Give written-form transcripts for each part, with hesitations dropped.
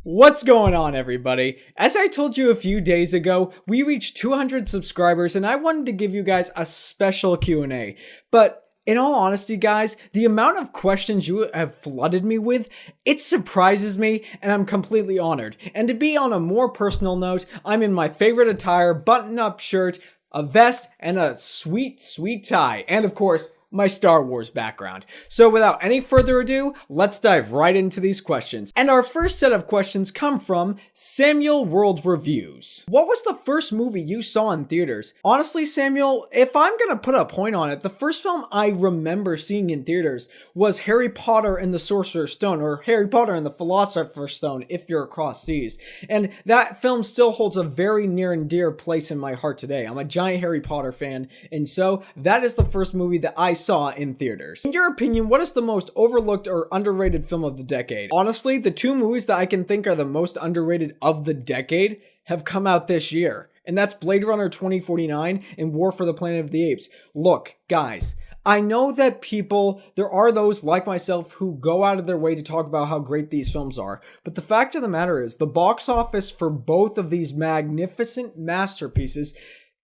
What's going on, everybody? As I told you a few days ago, we reached 200 subscribers and I wanted to give you guys a special Q&A. But in all honesty, guys, the amount of questions you have flooded me with, it surprises me and I'm completely honored. And to be on a more personal note, I'm in my favorite attire, button-up shirt, a vest, and a sweet tie. And of course, my Star Wars background. So without any further ado, let's dive right into these questions. And our first set of questions come from Samuel World Reviews. What was the first movie you saw in theaters? Honestly, Samuel, if I'm gonna put a point on it, the first film I remember seeing in theaters was Harry Potter and the Sorcerer's Stone, or Harry Potter and the Philosopher's Stone, if you're across seas. And that film still holds a very near and dear place in my heart today. I'm a giant Harry Potter fan, and so that is the first movie that I saw in theaters. In your opinion, what is the most overlooked or underrated film of the decade? Honestly, the two movies that I can think are the most underrated of the decade have come out this year, and that's Blade Runner 2049 and War for the Planet of the Apes. Look, guys, I know that there are those like myself who go out of their way to talk about how great these films are, but the fact of the matter is the box office for both of these magnificent masterpieces,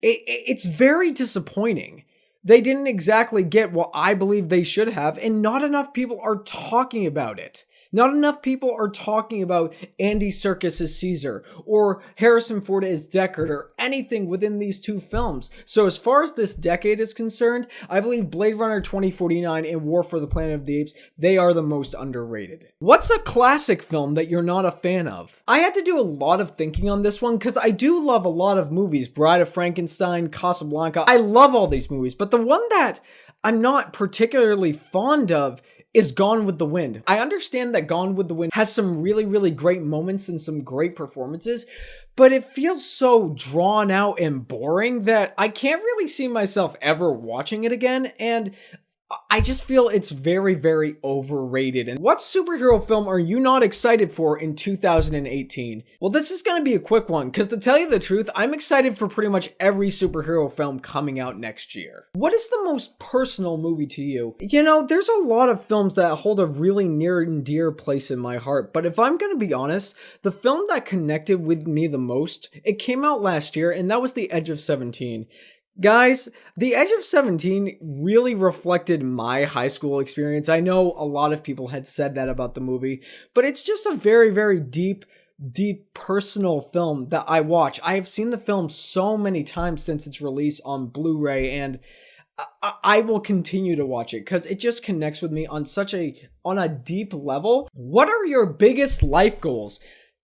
it's very disappointing. They didn't exactly get what I believe they should have, and not enough people are talking about it. Not enough people are talking about Andy Serkis as Caesar, or Harrison Ford as Deckard, or anything within these two films. So as far as this decade is concerned, I believe Blade Runner 2049 and War for the Planet of the Apes, they are the most underrated. What's a classic film that you're not a fan of? I had to do a lot of thinking on this one, because I do love a lot of movies. Bride of Frankenstein, Casablanca, I love all these movies, but the one that I'm not particularly fond of is Gone with the Wind. I understand that Gone with the Wind has some really great moments and some great performances, but it feels so drawn out and boring that I can't really see myself ever watching it again, and I just feel it's very overrated. And what superhero film are you not excited for in 2018? Well, this is going to be a quick one, because to tell you the truth, I'm excited for pretty much every superhero film coming out next year. What is the most personal movie to you? You know, there's a lot of films that hold a really near and dear place in my heart, but if I'm going to be honest, the film that connected with me the most, it came out last year, and that was The Edge of 17. Guys, The Edge of 17 really reflected my high school experience. I know a lot of people had said that about the movie, but it's just a very deep personal film that I watch. I have seen the film so many times since its release on Blu-ray, and I will continue to watch it because it just connects with me on a deep level. What are your biggest life goals?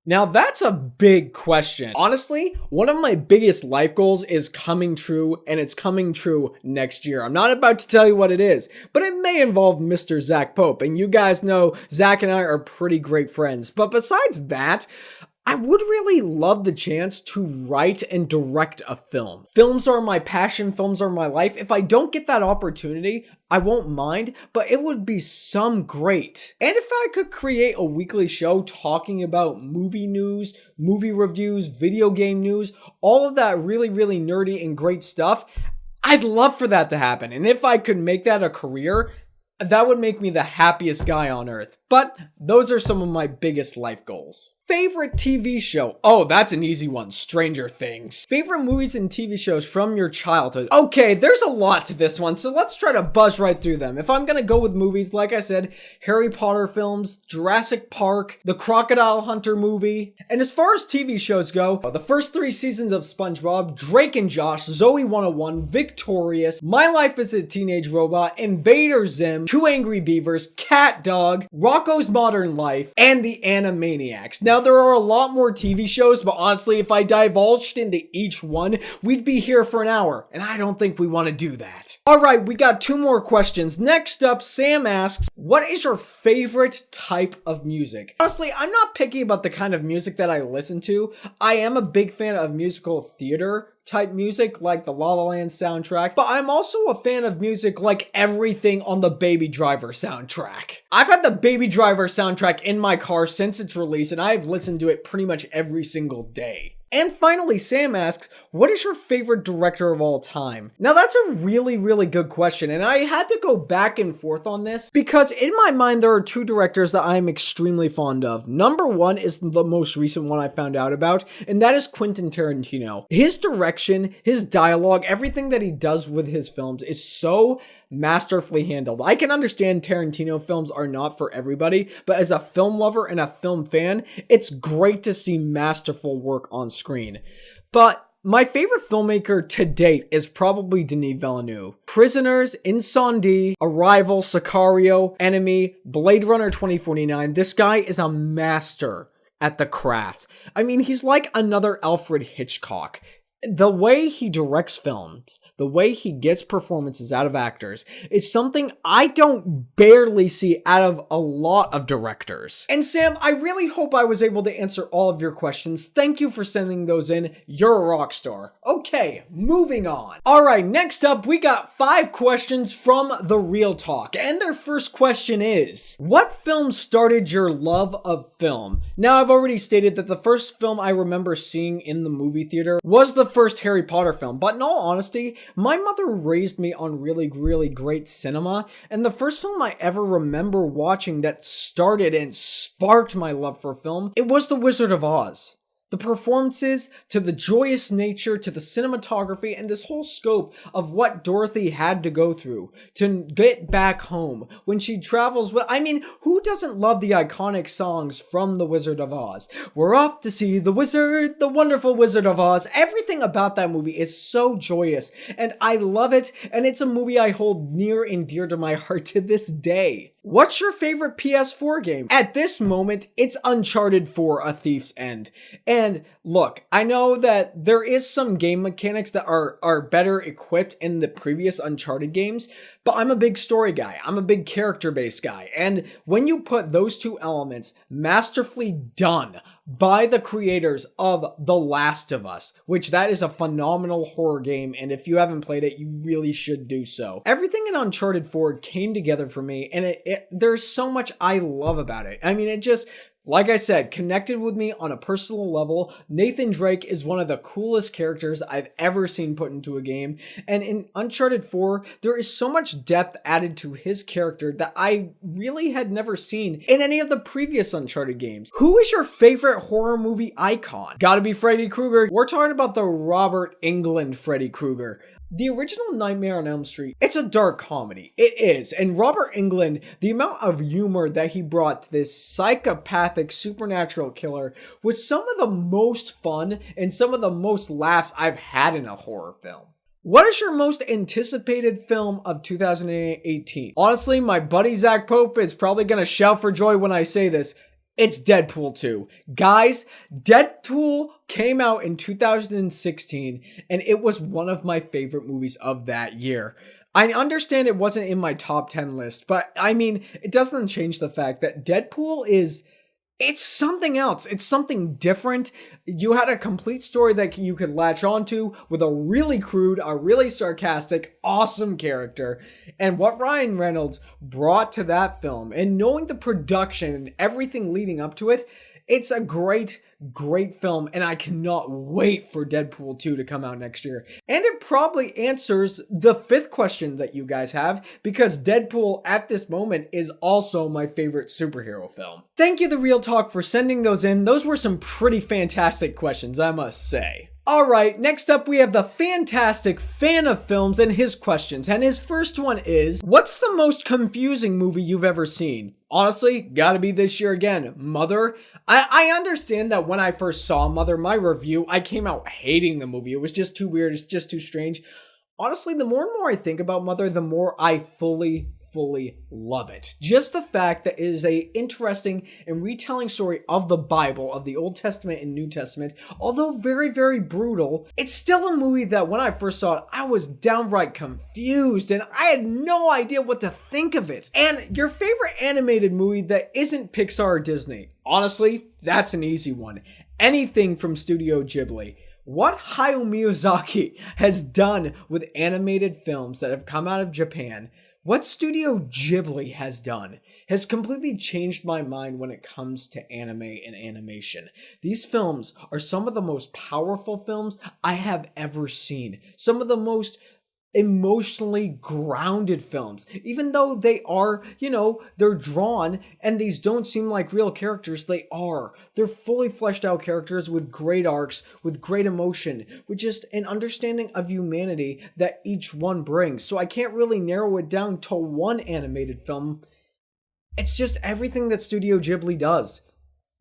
Now that's a big question. Honestly, one of my biggest life goals is coming true, and it's coming true next year. I'm not about to tell you what it is, but it may involve Mr. Zak Pope, and you guys know Zak and I are pretty great friends. But besides that, I would really love the chance to write and direct a film. Films are my passion, films are my life. If I don't get that opportunity, I won't mind, but it would be some great. And if I could create a weekly show talking about movie news, movie reviews, video game news, all of that really nerdy and great stuff, I'd love for that to happen. And if I could make that a career, that would make me the happiest guy on earth. But those are some of my biggest life goals. Favorite TV show? Oh, that's an easy one. Stranger Things. Favorite movies and TV shows from your childhood? Okay, there's a lot to this one, so let's try to buzz right through them. If I'm gonna go with movies, like I said, Harry Potter films, Jurassic Park, the Crocodile Hunter movie. And as far as TV shows go, the first 3 seasons of SpongeBob, Drake and Josh, Zoe 101, Victorious, My Life as a Teenage Robot, Invader Zim, Two Angry Beavers, Cat Dog, Rocko's Modern Life, and the Animaniacs. Now, there are a lot more TV shows, but honestly, if I divulged into each one, we'd be here for an hour, and I don't think we want to do that. Alright, we got 2 more questions. Next up, Sam asks, what is your favorite type of music? Honestly, I'm not picky about the kind of music that I listen to. I am a big fan of musical theater type music like the La La Land soundtrack, but I'm also a fan of music like everything on the Baby Driver soundtrack. I've had the Baby Driver soundtrack in my car since its release, and I've listened to it pretty much every single day. And finally, Sam asks, what is your favorite director of all time? Now that's a really, really good question, and I had to go back and forth on this because in my mind there are two directors that I'm extremely fond of. Number one is the most recent one I found out about, and that is Quentin Tarantino. His direction, his dialogue, everything that he does with his films is so masterfully handled. I can understand Tarantino films are not for everybody, but as a film lover and a film fan, it's great to see masterful work on screen. But my favorite filmmaker to date is probably Denis Villeneuve. Prisoners, Incendie, Arrival, Sicario, Enemy, Blade Runner 2049. This guy is a master at the craft. I mean, he's like another Alfred Hitchcock. The way he directs films, the way he gets performances out of actors is something I don't barely see out of a lot of directors. And Sam, I really hope I was able to answer all of your questions. Thank you for sending those in. You're a rock star. Okay, moving on. All right, next up, we got 5 questions from The Real Talk. And their first question is, what film started your love of film? Now, I've already stated that the first film I remember seeing in the movie theater was the first Harry Potter film, but in all honesty, my mother raised me on really, really great cinema, and the first film I ever remember watching that started and sparked my love for film, it was The Wizard of Oz. The performances, to the joyous nature, to the cinematography, and this whole scope of what Dorothy had to go through to get back home when she travels with, I mean, who doesn't love the iconic songs from The Wizard of Oz? We're off to see the wizard, the wonderful Wizard of Oz. Everything about that movie is so joyous, and I love it, and it's a movie I hold near and dear to my heart to this day. What's your favorite PS4 game? At this moment, it's Uncharted 4: A Thief's End. And look, I know that there is some game mechanics that are better equipped in the previous Uncharted games, but I'm a big story guy. I'm a big character-based guy. And when you put those two elements masterfully done by the creators of The Last of Us, which that is a phenomenal horror game, and if you haven't played it, you really should do so. Everything in Uncharted 4 came together for me, and there's so much I love about it. I mean, it just, like I said, connected with me on a personal level. Nathan Drake is one of the coolest characters I've ever seen put into a game. And in Uncharted 4, there is so much depth added to his character that I really had never seen in any of the previous Uncharted games. Who is your favorite horror movie icon? Gotta be Freddy Krueger. We're talking about the Robert Englund Freddy Krueger. The original Nightmare on Elm Street, it's a dark comedy. It is. And Robert Englund, the amount of humor that he brought to this psychopathic supernatural killer was some of the most fun and some of the most laughs I've had in a horror film. What is your most anticipated film of 2018? Honestly, my buddy Zak Pope is probably going to shout for joy when I say this. It's Deadpool 2. Guys, Deadpool came out in 2016, and it was one of my favorite movies of that year. I understand it wasn't in my top 10 list, but I mean, it doesn't change the fact that Deadpool it's something else. It's something different. You had a complete story that you could latch onto with a really crude, a really sarcastic, awesome character. And what Ryan Reynolds brought to that film, and knowing the production and everything leading up to it, it's a great, great film, and I cannot wait for Deadpool 2 to come out next year. And it probably answers the 5th question that you guys have, because Deadpool at this moment is also my favorite superhero film. Thank you, The Real Talk, for sending those in. Those were some pretty fantastic questions, I must say. Alright, next up we have the fantastic fan of films and his questions, and his first one is, what's the most confusing movie you've ever seen? Honestly, gotta be this year again, Mother. I understand that when I first saw Mother, my review, I came out hating the movie. It was just too weird, it's just too strange. Honestly, the more and more I think about Mother, the more I fully love it. Just the fact that it is a interesting and retelling story of the Bible, of the Old Testament and New Testament, although very, very brutal, it's still a movie that when I first saw it, I was downright confused and I had no idea what to think of it. And your favorite animated movie that isn't Pixar or Disney? Honestly, that's an easy one. Anything from Studio Ghibli. What Hayao Miyazaki has done with animated films that have come out of Japan, what Studio Ghibli has done, has completely changed my mind when it comes to anime and animation. These films are some of the most powerful films I have ever seen. Some of the most emotionally grounded films. Even though they are, they're drawn and these don't seem like real characters, they are. They're fully fleshed out characters with great arcs, with great emotion, with just an understanding of humanity that each one brings. So I can't really narrow it down to one animated film. It's just everything that Studio Ghibli does.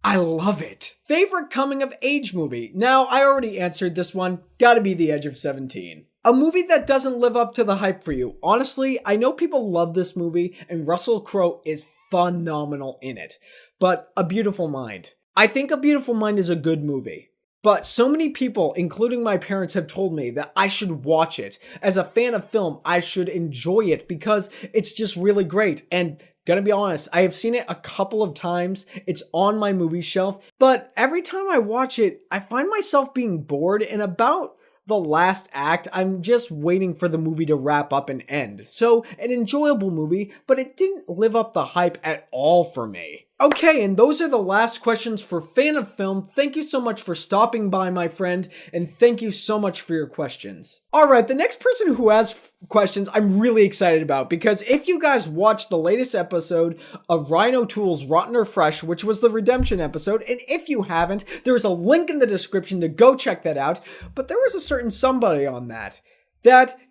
I love it. Favorite coming of age movie? Now, I already answered this one. Gotta be The Edge of 17. A movie that doesn't live up to the hype for you. Honestly, I know people love this movie, and Russell Crowe is phenomenal in it. But A Beautiful Mind. I think A Beautiful Mind is a good movie. But so many people, including my parents, have told me that I should watch it. As a fan of film, I should enjoy it because it's just really great. And gonna be honest, I have seen it a couple of times. It's on my movie shelf. But every time I watch it, I find myself being bored, and about the last act, I'm just waiting for the movie to wrap up and end. So, an enjoyable movie, but it didn't live up the hype at all for me. Okay, and those are the last questions for Fan of Film. Thank you so much for stopping by, my friend, and thank you so much for your questions. Alright, the next person who has questions I'm really excited about, because if you guys watched the latest episode of Ryan O'Toole's Rotten or Fresh, which was the Redemption episode, and if you haven't, there's a link in the description to go check that out, but there was a certain somebody on that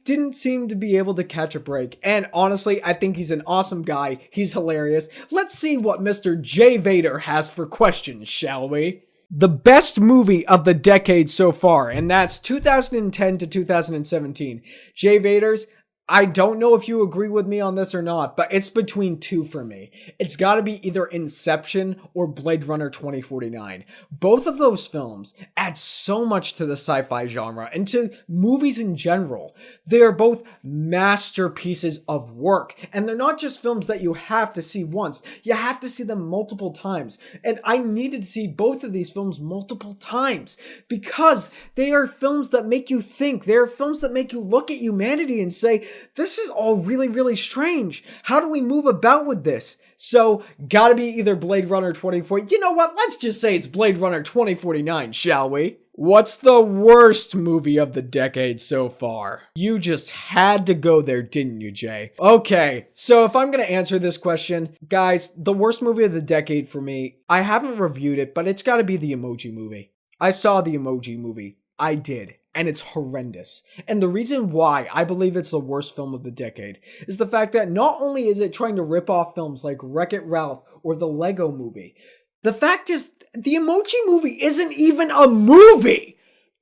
didn't seem to be able to catch a break. And honestly, I think he's an awesome guy. He's hilarious. Let's see what Mr. J. Vader has for questions, shall we? The best movie of the decade so far, and that's 2010 to 2017. J. Vaters, I don't know if you agree with me on this or not, but it's between two for me. It's gotta be either Inception or Blade Runner 2049. Both of those films add so much to the sci-fi genre and to movies in general. They are both masterpieces of work, and they're not just films that you have to see once. You have to see them multiple times. And I needed to see both of these films multiple times because they are films that make you think. They are films that make you look at humanity and say, this is all really, really strange. How do we move about with this? So, gotta be either Blade Runner 2040. You know what? Let's just say it's Blade Runner 2049, shall we? What's the worst movie of the decade so far? You just had to go there, didn't you, Jay? Okay, so if I'm gonna answer this question, guys, the worst movie of the decade for me, I haven't reviewed it, but it's gotta be the Emoji Movie. I saw the Emoji Movie. I did. And it's horrendous. And the reason why I believe it's the worst film of the decade is the fact that not only is it trying to rip off films like Wreck-It Ralph or the Lego Movie, the fact is the Emoji Movie isn't even a movie!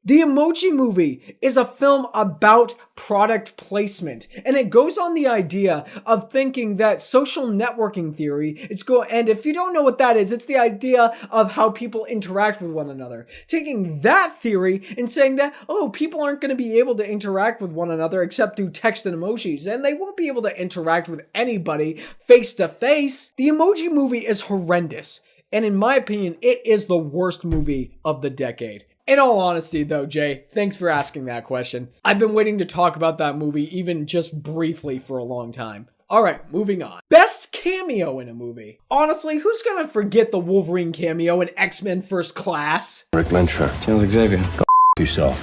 The Emoji Movie is a film about product placement, and it goes on the idea of thinking that social networking theory and if you don't know what that is, it's the idea of how people interact with one another. Taking that theory and saying that, people aren't going to be able to interact with one another except through text and emojis, and they won't be able to interact with anybody face to face. The Emoji Movie is horrendous, and in my opinion, it is the worst movie of the decade. In all honesty though, Jay, thanks for asking that question. I've been waiting to talk about that movie even just briefly for a long time. Alright, moving on. Best cameo in a movie. Honestly, who's gonna forget the Wolverine cameo in X-Men First Class? Rick Lyncher. Tell Xavier. Go yourself.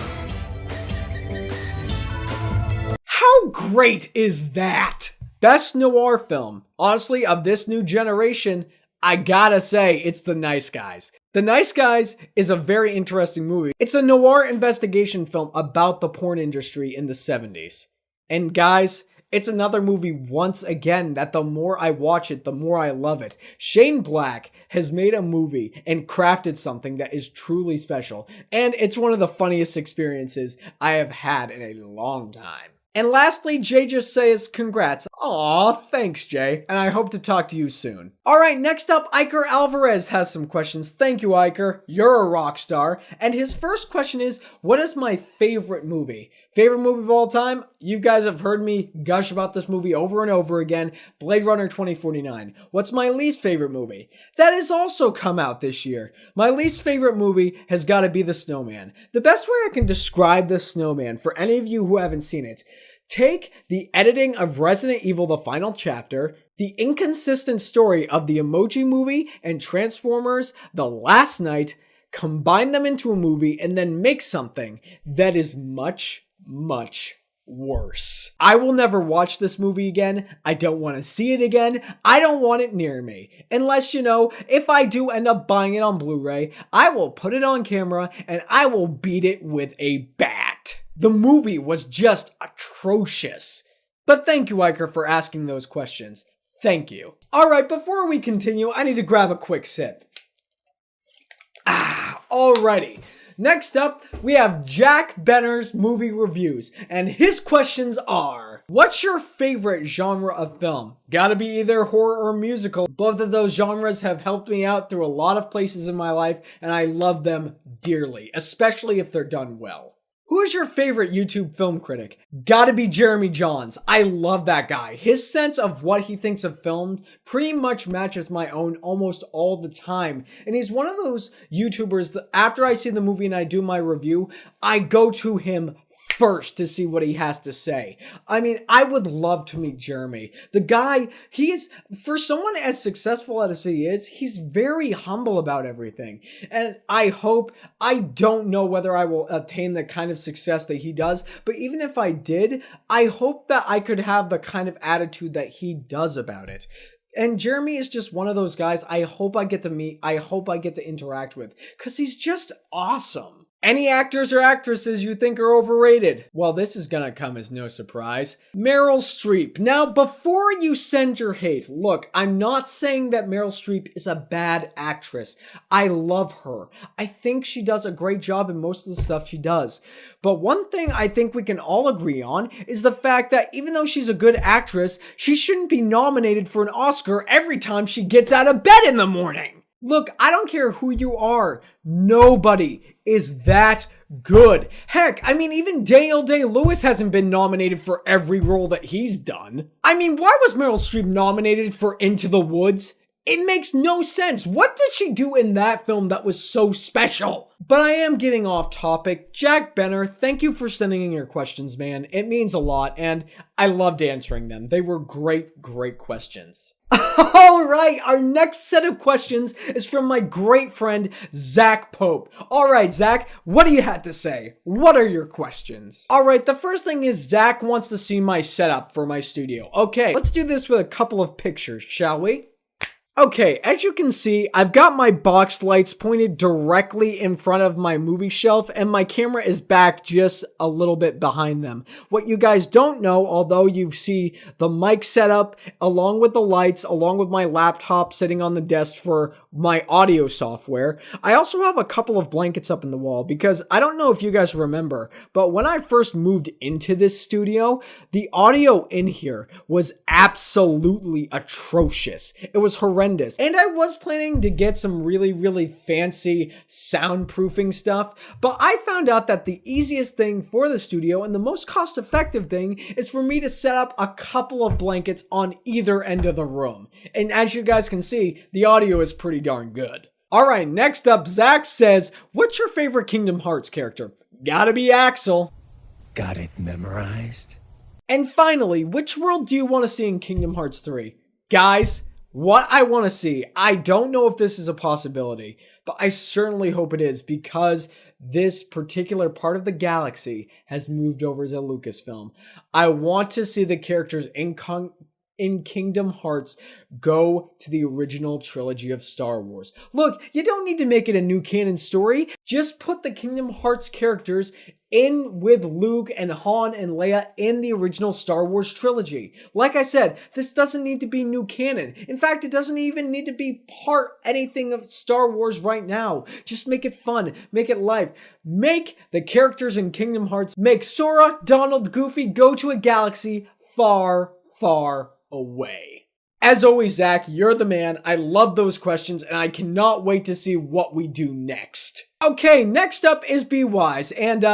How great is that? Best noir film. Honestly, of this new generation, I gotta say, it's The Nice Guys. The Nice Guys is a very interesting movie. It's a noir investigation film about the porn industry in the 70s. And guys, it's another movie once again that the more I watch it, the more I love it. Shane Black has made a movie and crafted something that is truly special. And it's one of the funniest experiences I have had in a long time. And lastly, Jay just says congrats. Aw, thanks, Jay, and I hope to talk to you soon. Alright, next up, Iker Alvarez has some questions. Thank you, Iker. You're a rock star. And his first question is, what is my favorite movie? Favorite movie of all time? You guys have heard me gush about this movie over and over again. Blade Runner 2049. What's my least favorite movie? That has also come out this year. My least favorite movie has got to be The Snowman. The best way I can describe The Snowman, for any of you who haven't seen it, take the editing of Resident Evil The Final Chapter, The inconsistent story of the Emoji Movie and Transformers The Last Knight, combine them into a movie and then make something that is much, much worse. I will never watch this movie again. I don't want to see it again. I don't want it near me. Unless, if I do end up buying it on Blu-ray, I will put it on camera and I will beat it with a bat. The movie was just atrocious. But thank you, Iker, for asking those questions. Thank you. Alright, before we continue, I need to grab a quick sip. Alrighty. Next up, we have Jack Benner's movie reviews, and his questions are: what's your favorite genre of film? Gotta be either horror or musical. Both of those genres have helped me out through a lot of places in my life, and I love them dearly, especially if they're done well. Who is your favorite YouTube film critic? Gotta be Jeremy Jahns. I love that guy. His sense of what he thinks of film pretty much matches my own almost all the time. And he's one of those YouTubers that after I see the movie and I do my review, I go to him first to see what he has to say. I mean, I would love to meet Jeremy. The guy, for someone as successful as he is, he's very humble about everything. And I don't know whether I will attain the kind of success that he does, but even if I did, I hope that I could have the kind of attitude that he does about it. And Jeremy is just one of those guys I hope I get to meet, I hope I get to interact with, because he's just awesome. Any actors or actresses you think are overrated? Well, this is gonna come as no surprise. Meryl Streep. Now, before you send your hate, look, I'm not saying that Meryl Streep is a bad actress. I love her. I think she does a great job in most of the stuff she does. But one thing I think we can all agree on is the fact that even though she's a good actress, she shouldn't be nominated for an Oscar every time she gets out of bed in the morning. Look, I don't care who you are. Nobody is that good. Heck, I mean, even Daniel Day-Lewis hasn't been nominated for every role that he's done. I mean, why was Meryl Streep nominated for Into the Woods? It makes no sense. What did she do in that film that was so special? But I am getting off topic. Jack Benner, thank you for sending in your questions, man. It means a lot, and I loved answering them. They were great, great questions. Alright, our next set of questions is from my great friend, Zak Pope. Alright, Zak, what do you have to say? What are your questions? Alright, the first thing is Zak wants to see my setup for my studio. Okay, let's do this with a couple of pictures, shall we? Okay, as you can see, I've got my box lights pointed directly in front of my movie shelf, and my camera is back just a little bit behind them. What you guys don't know, although you see the mic setup, along with the lights, along with my laptop sitting on the desk for my audio software, I also have a couple of blankets up in the wall, because I don't know if you guys remember, but when I first moved into this studio, the audio in here was absolutely atrocious. It was horrendous. And I was planning to get some really, really fancy soundproofing stuff, but I found out that the easiest thing for the studio and the most cost-effective thing is for me to set up a couple of blankets on either end of the room. And as you guys can see, the audio is pretty darn good. Alright, next up, Zak says, what's your favorite Kingdom Hearts character? Gotta be Axel. Got it memorized? And finally, which world do you want to see in Kingdom Hearts 3? Guys, what I want to see, I don't know if this is a possibility, but I certainly hope it is, because this particular part of the galaxy has moved over to Lucasfilm. I want to see the characters in Kingdom Hearts go to the original trilogy of Star Wars. Look, you don't need to make it a new canon story. Just put the Kingdom Hearts characters in with Luke and Han and Leia in the original Star Wars trilogy. Like I said, this doesn't need to be new canon. In fact, it doesn't even need to be anything of Star Wars right now. Just make it fun. Make it live. Make the characters in Kingdom Hearts, make Sora, Donald, Goofy go to a galaxy far, far away. As always, Zak, you're the man. I love those questions, and I cannot wait to see what we do next. Okay, next up is Be Wise, and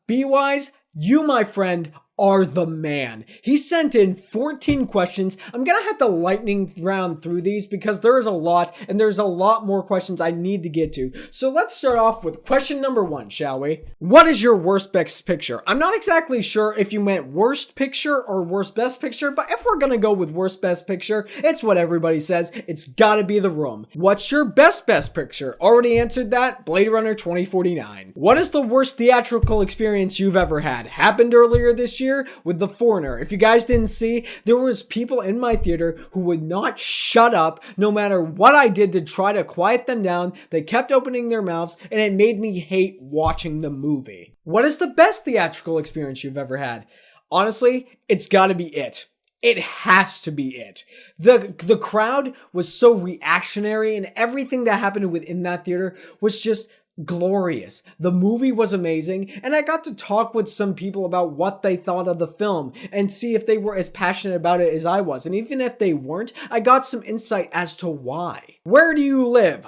Be Wise, you, my friend, are the man. He sent in 14 questions. I'm gonna have to lightning round through these because there is a lot, and there's a lot more questions I need to get to. So let's start off with question number 1, shall we? What is your worst best picture? I'm not exactly sure if you meant worst picture or worst best picture, but if we're gonna go with worst best picture, it's what everybody says. It's gotta be The Room. What's your best picture? Already answered that. Blade Runner 2049. What is the worst theatrical experience you've ever had? Happened earlier this year with The Foreigner. If you guys didn't see, there was people in my theater who would not shut up no matter what I did to try to quiet them down. They kept opening their mouths, and it made me hate watching the movie. What is the best theatrical experience you've ever had? Honestly, it's gotta be It. It has to be It. The crowd was so reactionary, and everything that happened within that theater was just glorious. The movie was amazing, and I got to talk with some people about what they thought of the film and see if they were as passionate about it as I was. And even if they weren't, I got some insight as to why. Where do you live?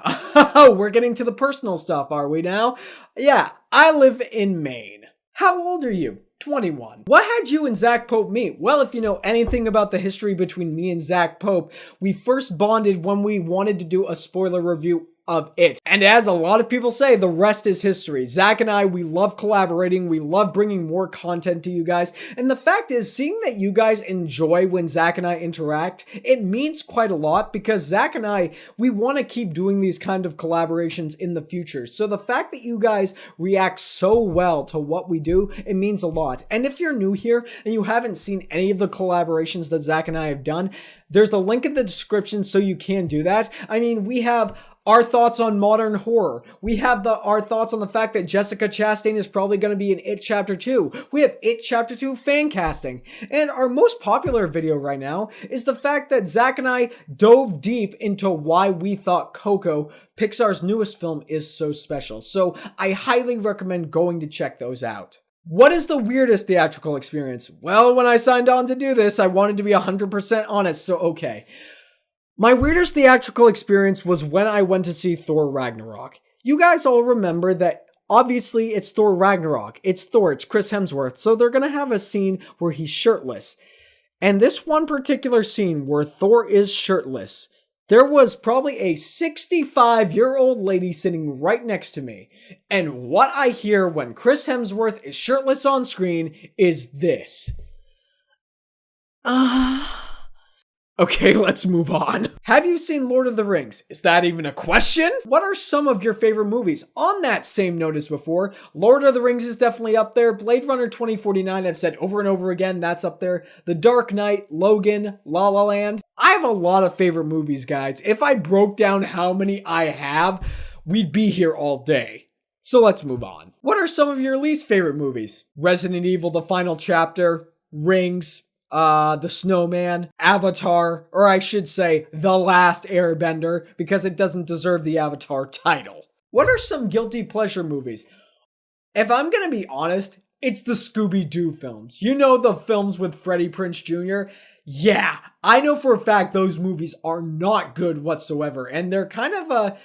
We're getting to the personal stuff, are we now? Yeah, I live in Maine. How old are you? 21. What had you and Zak Pope meet? Well, if you know anything about the history between me and Zak Pope, we first bonded when we wanted to do a spoiler review of It. And as a lot of people say, the rest is history. Zak and I, we love collaborating. We love bringing more content to you guys. And the fact is, seeing that you guys enjoy when Zak and I interact, it means quite a lot because Zak and I, we want to keep doing these kind of collaborations in the future. So the fact that you guys react so well to what we do, it means a lot. And if you're new here and you haven't seen any of the collaborations that Zak and I have done, there's a link in the description so you can do that. I mean, we have our thoughts on modern horror. We have our thoughts on the fact that Jessica Chastain is probably going to be in It Chapter 2. We have It Chapter 2 fan casting. And our most popular video right now is the fact that Zak and I dove deep into why we thought Coco, Pixar's newest film, is so special. So I highly recommend going to check those out. What is the weirdest theatrical experience? Well, when I signed on to do this, I wanted to be 100% honest, so okay. My weirdest theatrical experience was when I went to see Thor Ragnarok. You guys all remember that obviously it's Thor Ragnarok. It's Thor, it's Chris Hemsworth, so they're gonna have a scene where he's shirtless. And this one particular scene where Thor is shirtless, there was probably a 65-year-old lady sitting right next to me. And what I hear when Chris Hemsworth is shirtless on screen is this. Okay, let's move on. Have you seen Lord of the Rings? Is that even a question? What are some of your favorite movies? On that same note as before, Lord of the Rings is definitely up there. Blade Runner 2049, I've said over and over again, that's up there. The Dark Knight, Logan, La La Land. I have a lot of favorite movies, guys. If I broke down how many I have, we'd be here all day. So let's move on. What are some of your least favorite movies? Resident Evil, The Final Chapter, Rings, The Snowman, Avatar, or I should say, The Last Airbender, because it doesn't deserve the Avatar title. What are some guilty pleasure movies? If I'm gonna be honest, it's the Scooby-Doo films. You know, the films with Freddie Prinze Jr.? Yeah, I know for a fact those movies are not good whatsoever, and they're kind of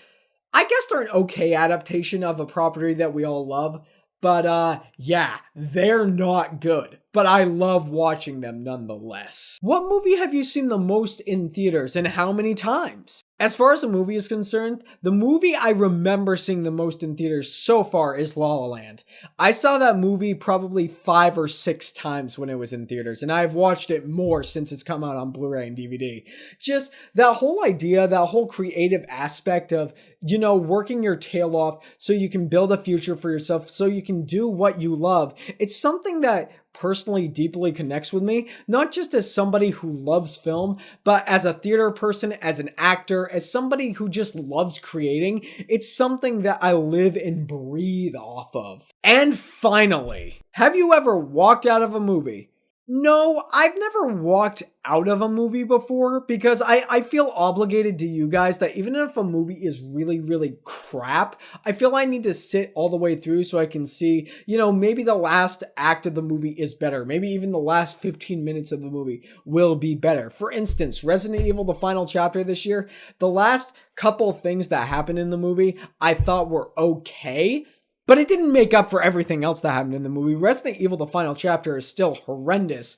I guess they're an okay adaptation of a property that we all love. But yeah, they're not good. But I love watching them nonetheless. What movie have you seen the most in theaters and how many times? As far as a movie is concerned, the movie I remember seeing the most in theaters so far is La La Land. I saw that movie probably 5 or 6 times when it was in theaters, and I've watched it more since it's come out on Blu-ray and DVD. Just that whole idea, that whole creative aspect of, you know, working your tail off so you can build a future for yourself, so you can do what you love. It's something that personally deeply connects with me, not just as somebody who loves film, but as a theater person, as an actor, as somebody who just loves creating. It's something that I live and breathe off of. And finally, have you ever walked out of a movie? No, I've never walked out of a movie before because I feel obligated to you guys that even if a movie is really, really crap, I feel I need to sit all the way through so I can see, you know, maybe the last act of the movie is better. Maybe even the last 15 minutes of the movie will be better. For instance, Resident Evil, The Final Chapter this year, the last couple things that happened in the movie I thought were okay. But it didn't make up for everything else that happened in the movie. Resident Evil, the final chapter, is still horrendous.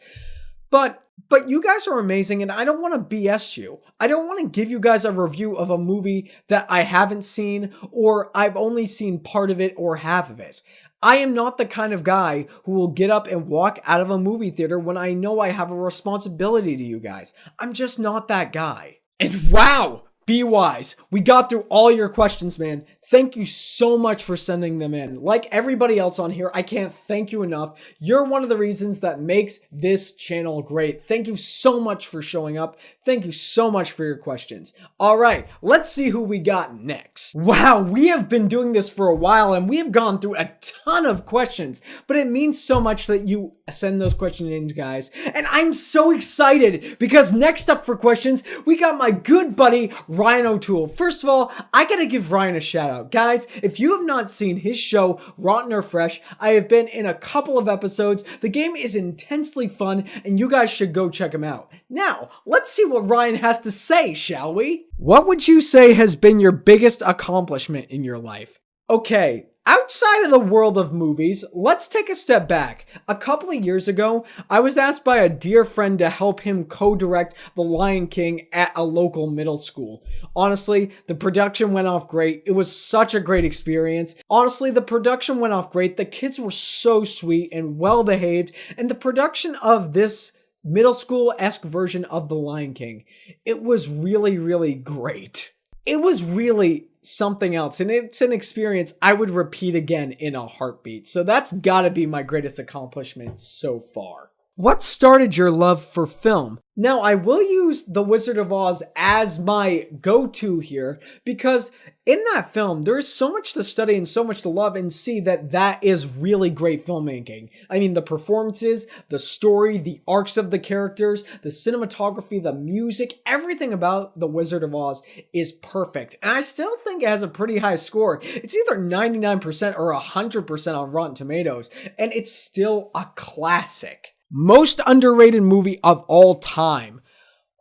But you guys are amazing, and I don't want to BS you. I don't want to give you guys a review of a movie that I haven't seen, or I've only seen part of it or half of it. I am not the kind of guy who will get up and walk out of a movie theater when I know I have a responsibility to you guys. I'm just not that guy. And wow! Be wise. We got through all your questions, man. Thank you so much for sending them in. Like everybody else on here, I can't thank you enough. You're one of the reasons that makes this channel great. Thank you so much for showing up. Thank you so much for your questions. All right, let's see who we got next. Wow, we have been doing this for a while and we have gone through a ton of questions, but it means so much that you send those questions in, guys. And I'm so excited because next up for questions, we got my good buddy, Ryan OToole. First of all, I gotta give Ryan a shout out. Guys, if you have not seen his show, Rotten or Fresh, I have been in a couple of episodes. The game is intensely fun and you guys should go check him out. Now, let's see what Ryan has to say, shall we? What would you say has been your biggest accomplishment in your life? Okay, outside of the world of movies, let's take a step back. A couple of years ago, I was asked by a dear friend to help him co-direct The Lion King at a local middle school. Honestly, the production went off great. It was such a great experience. Honestly, the production went off great. The kids were so sweet and well behaved, and the production of this middle school-esque version of The Lion King, it was really, really great. It was really something else, and it's an experience I would repeat again in a heartbeat. So that's gotta be my greatest accomplishment so far. What started your love for film? Now, I will use The Wizard of Oz as my go-to here because in that film, there is so much to study and so much to love and see that is really great filmmaking. I mean, the performances, the story, the arcs of the characters, the cinematography, the music, everything about The Wizard of Oz is perfect. And I still think it has a pretty high score. It's either 99% or 100% on Rotten Tomatoes, and it's still a classic. Most underrated movie of all time.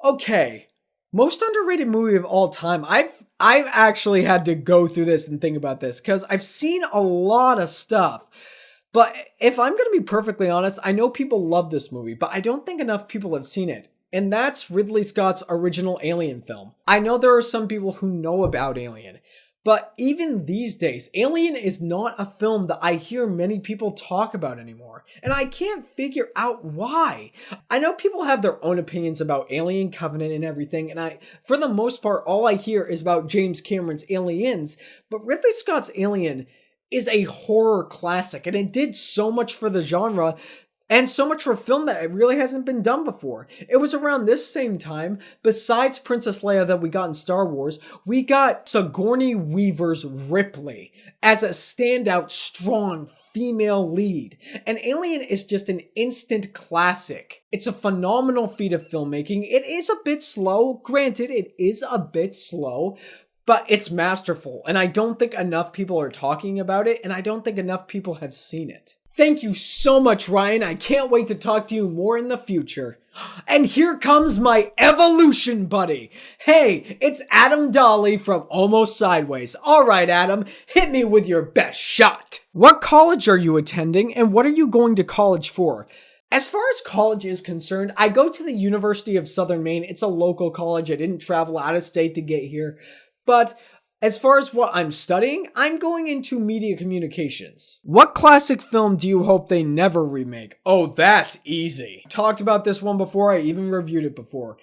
Okay, most underrated movie of all time. I've actually had to go through this and think about this because I've seen a lot of stuff. But if I'm going to be perfectly honest, I know people love this movie, but I don't think enough people have seen it. And that's Ridley Scott's original Alien film. I know there are some people who know about Alien. But even these days, Alien is not a film that I hear many people talk about anymore. And I can't figure out why. I know people have their own opinions about Alien Covenant and everything, and for the most part, all I hear is about James Cameron's Aliens. But Ridley Scott's Alien is a horror classic, and it did so much for the genre and so much for film that it really hasn't been done before. It was around this same time, besides Princess Leia that we got in Star Wars, we got Sigourney Weaver's Ripley as a standout, strong female lead. And Alien is just an instant classic. It's a phenomenal feat of filmmaking. It is a bit slow. Granted, it is a bit slow, but it's masterful. And I don't think enough people are talking about it, and I don't think enough people have seen it. Thank you so much, Ryan. I can't wait to talk to you more in the future. And here comes my evolution buddy. Hey, it's Adam Dahle from Almost Sideways. All right, Adam, hit me with your best shot. What college are you attending, and what are you going to college for? As far as college is concerned, I go to the University of Southern Maine. It's a local college. I didn't travel out of state to get here. But as far as what I'm studying, I'm going into media communications. What classic film do you hope they never remake? Oh, that's easy. Talked about this one before. I even reviewed it before.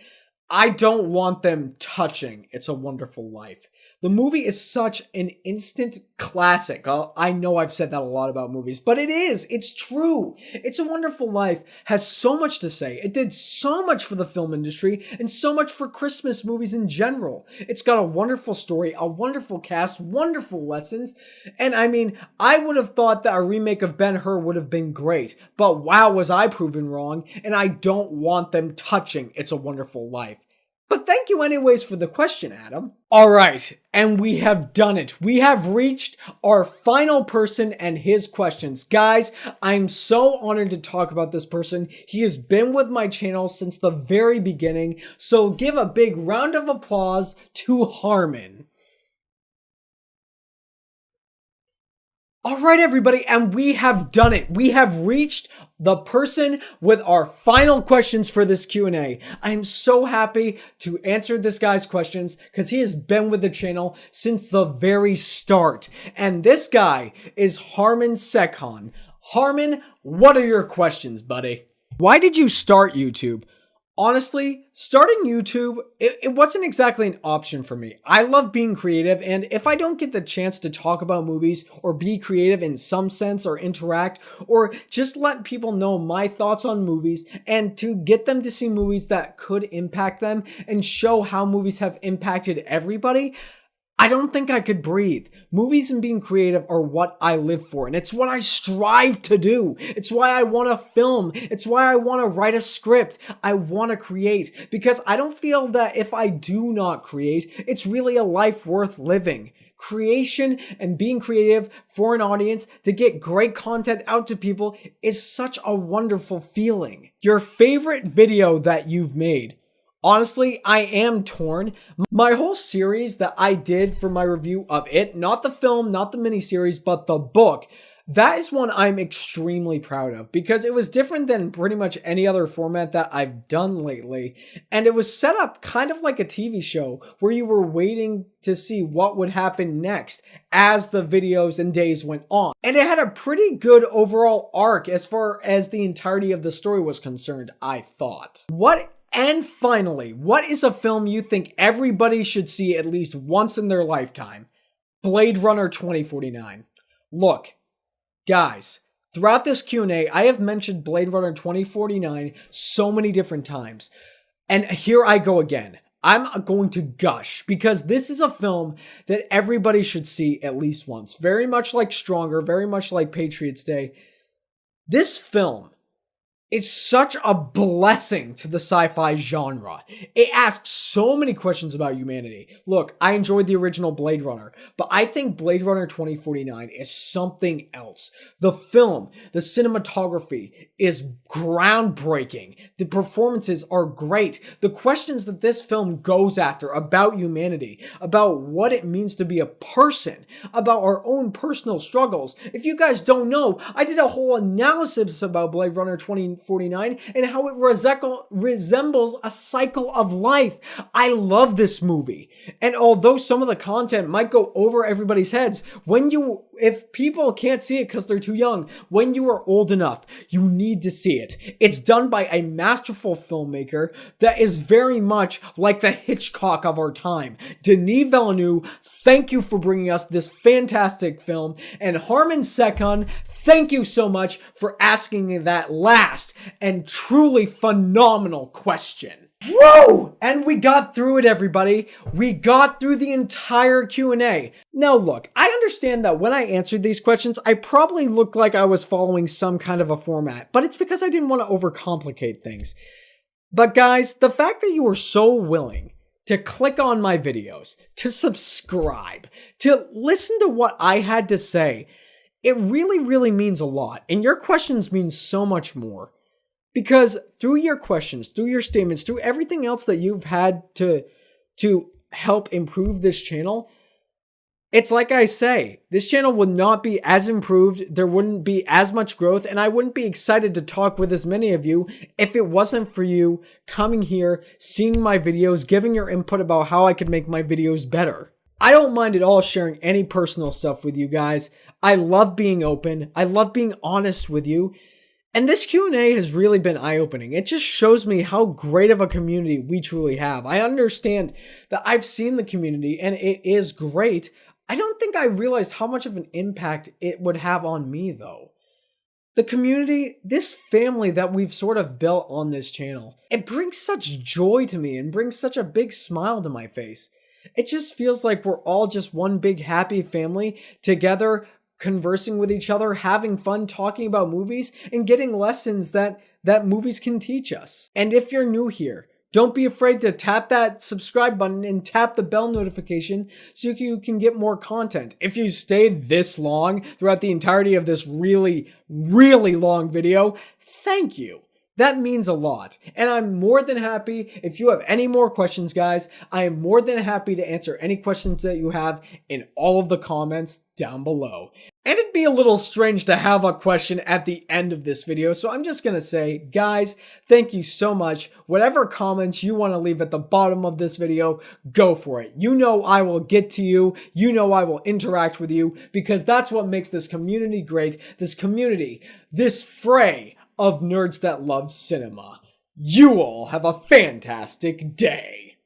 I don't want them touching It's a Wonderful Life. The movie is such an instant classic. I know I've said that a lot about movies, but it is. It's true. It's a Wonderful Life has so much to say. It did so much for the film industry and so much for Christmas movies in general. It's got a wonderful story, a wonderful cast, wonderful lessons. And I mean, I would have thought that a remake of Ben-Hur would have been great, but wow, was I proven wrong, and I don't want them touching It's a Wonderful Life. But thank you anyways for the question, Adam. All right, and we have done it. We have reached our final person and his questions. Guys, I'm so honored to talk about this person. He has been with my channel since the very beginning, so give a big round of applause to Harmon. All right, everybody, and we have done it. We have reached the person with our final questions for this Q&A. I am so happy to answer this guy's questions because he has been with the channel since the very start. And this guy is Harmon Sekhan. Harmon, what are your questions, buddy? Why did you start YouTube? Honestly, starting YouTube, it wasn't exactly an option for me. I love being creative, and if I don't get the chance to talk about movies or be creative in some sense or interact or just let people know my thoughts on movies and to get them to see movies that could impact them and show how movies have impacted everybody, I don't think I could breathe. Movies and being creative are what I live for, and it's what I strive to do. It's why I want to film. It's why I want to write a script. I want to create, because I don't feel that if I do not create, it's really a life worth living. Creation and being creative for an audience to get great content out to people is such a wonderful feeling. Your favorite video that you've made? Honestly, I am torn. My whole series that I did for my review of it, not the film, not the miniseries, but the book, that is one I'm extremely proud of because it was different than pretty much any other format that I've done lately. And it was set up kind of like a TV show where you were waiting to see what would happen next as the videos and days went on. And it had a pretty good overall arc as far as the entirety of the story was concerned, I thought. And finally, what is a film you think everybody should see at least once in their lifetime? Blade Runner 2049. Look, guys, throughout this Q&A, I have mentioned Blade Runner 2049 so many different times. And here I go again. I'm going to gush because this is a film that everybody should see at least once. Very much like Stronger, very much like Patriots Day. This film, it's such a blessing to the sci-fi genre. It asks so many questions about humanity. Look, I enjoyed the original Blade Runner, but I think Blade Runner 2049 is something else. The film, the cinematography is groundbreaking. The performances are great. The questions that this film goes after about humanity, about what it means to be a person, about our own personal struggles. If you guys don't know, I did a whole analysis about Blade Runner 2049 and how it resembles a cycle of life. I love this movie. And although some of the content might go over everybody's heads, if people can't see it because they're too young, when you are old enough, you need to see it. It's done by a masterful filmmaker that is very much like the Hitchcock of our time. Denis Villeneuve, thank you for bringing us this fantastic film. And Harmon Sekhan, thank you so much for asking that last and truly phenomenal question. Whoa! And we got through it, everybody. We got through the entire Q&A. Now look, I understand that when I answered these questions, I probably looked like I was following some kind of a format, but it's because I didn't want to overcomplicate things. But guys, the fact that you were so willing to click on my videos, to subscribe, to listen to what I had to say, it really, really means a lot. And your questions mean so much more. Because through your questions, through your statements, through everything else that you've had to help improve this channel, it's like I say, this channel would not be as improved, there wouldn't be as much growth, and I wouldn't be excited to talk with as many of you if it wasn't for you coming here, seeing my videos, giving your input about how I could make my videos better. I don't mind at all sharing any personal stuff with you guys. I love being open. I love being honest with you. And this Q&A has really been eye-opening. It just shows me how great of a community we truly have. I understand that I've seen the community and it is great. I don't think I realized how much of an impact it would have on me though. The community, this family that we've sort of built on this channel, it brings such joy to me and brings such a big smile to my face. It just feels like we're all just one big happy family together, conversing with each other, having fun, talking about movies, and getting lessons that movies can teach us. And if you're new here, don't be afraid to tap that subscribe button and tap the bell notification so you can get more content. If you stayed this long throughout the entirety of this really, really long video, thank you. That means a lot. And I'm more than happy, if you have any more questions, guys, I am more than happy to answer any questions that you have in all of the comments down below. And it'd be a little strange to have a question at the end of this video, so I'm just gonna say, guys, thank you so much. Whatever comments you want to leave at the bottom of this video, go for it. You know I will get to you. You know I will interact with you, because that's what makes this community great. This community, this fray of nerds that love cinema. You all have a fantastic day.